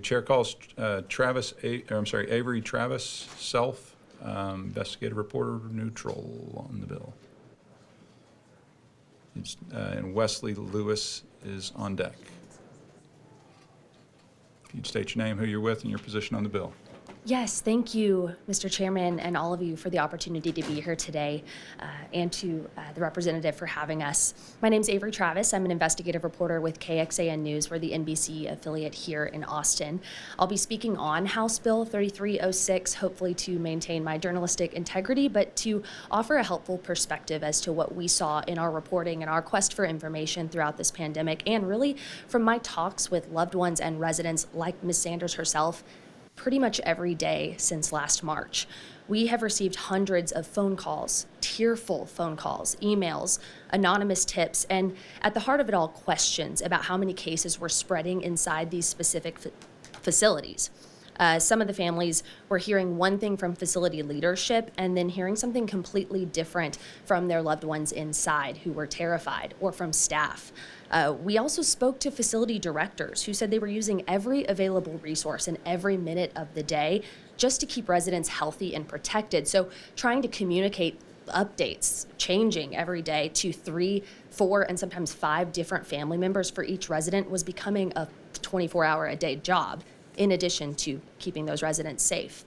Chair calls Avery Travis, self, investigative reporter, neutral on the bill. And Wesley Lewis is on deck. If you'd state your name, who you're with, and your position on the bill. Yes, thank you, Mr. Chairman, and all of you for the opportunity to be here today, and to the representative for having us. My name is Avery Travis. I'm an investigative reporter with KXAN News. We're the NBC affiliate here in Austin. I'll be speaking on House Bill 3306, hopefully to maintain my journalistic integrity, but to offer a helpful perspective as to what we saw in our reporting and our quest for information throughout this pandemic, and really from my talks with loved ones and residents like Ms. Sanders herself, pretty much every day since last March. We have received hundreds of phone calls, tearful phone calls, emails, anonymous tips, and at the heart of it all, questions about how many cases were spreading inside these specific facilities. Some of the families were hearing one thing from facility leadership and then hearing something completely different from their loved ones inside who were terrified, or from staff. We also spoke to facility directors who said they were using every available resource in every minute of the day just to keep residents healthy and protected. So trying to communicate updates, changing every day to 3, 4, and sometimes 5 different family members for each resident was becoming a 24-hour-a-day job, in addition to keeping those residents safe.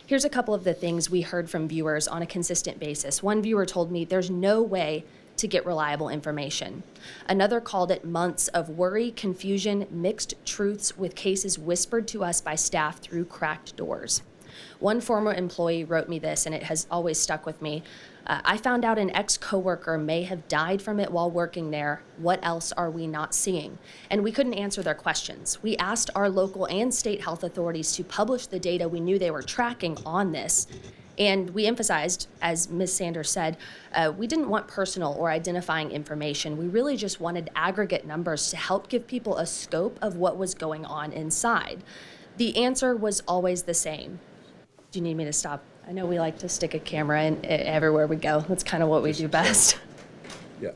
Here's a couple of the things we heard from viewers on a consistent basis. One viewer told me there's no way to get reliable information. Another called it months of worry, confusion, mixed truths with cases whispered to us by staff through cracked doors. One former employee wrote me this, and it has always stuck with me. I found out an ex-coworker may have died from it while working there. What else are we not seeing? And we couldn't answer their questions. We asked our local and state health authorities to publish the data we knew they were tracking on this. And we emphasized, as Ms. Sanders said, we didn't want personal or identifying information. We really just wanted aggregate numbers to help give people a scope of what was going on inside. The answer was always the same. Do you need me to stop? I know we like to stick a camera in everywhere we go. That's kind of what we do best. Yeah.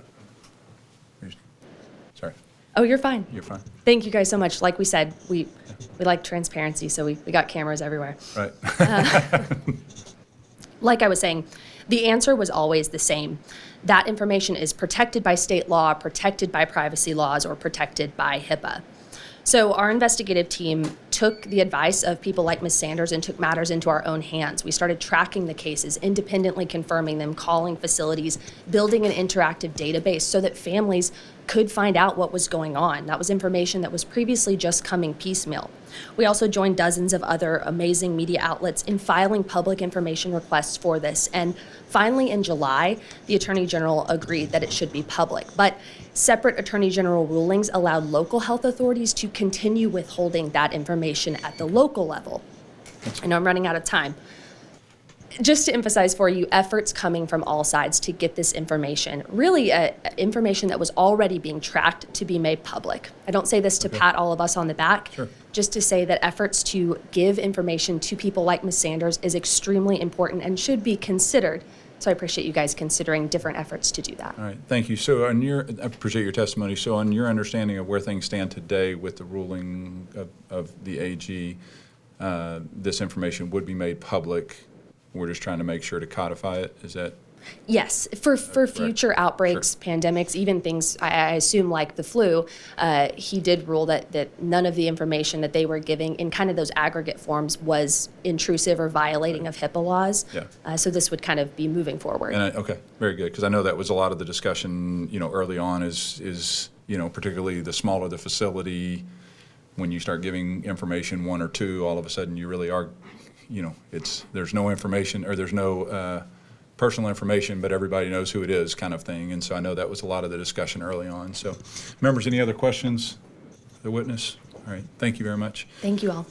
Sorry. Oh, you're fine. You're fine. Thank you guys so much. Like we said, we like transparency, so we got cameras everywhere. Right. Like I was saying, the answer was always the same. That information is protected by state law, protected by privacy laws, or protected by HIPAA. So our investigative team took the advice of people like Ms. Sanders and took matters into our own hands. We started tracking the cases, independently confirming them, calling facilities, building an interactive database so that families could find out what was going on. That was information that was previously just coming piecemeal. We also joined dozens of other amazing media outlets in filing public information requests for this. And finally, in July, the Attorney General agreed that it should be public. But separate Attorney General rulings allowed local health authorities to continue withholding that information at the local level. I know I'm running out of time. Just to emphasize for you, efforts coming from all sides to get this information, really information that was already being tracked, to be made public. I don't say this to pat all of us on the back, Sure. just to say that efforts to give information to people like Ms. Sanders is extremely important and should be considered. So I appreciate you guys considering different efforts to do that. All right, thank you. So I appreciate your testimony. So on your understanding of where things stand today with the ruling of the AG, this information would be made public. We're just trying to make sure to codify it. Is that? Yes, for future outbreaks, sure, pandemics, even things I assume like the flu, he did rule that none of the information that they were giving in kind of those aggregate forms was intrusive or violating of HIPAA laws. Yeah. So this would kind of be moving forward. And okay, very good, because I know that was a lot of the discussion, early on is particularly the smaller the facility, when you start giving information 1 or 2, all of a sudden you really are, there's no information, or there's no personal information, but everybody knows who it is, kind of thing. And so I know that was a lot of the discussion early on. So members, any other questions? The witness? All right, thank you very much. Thank you all.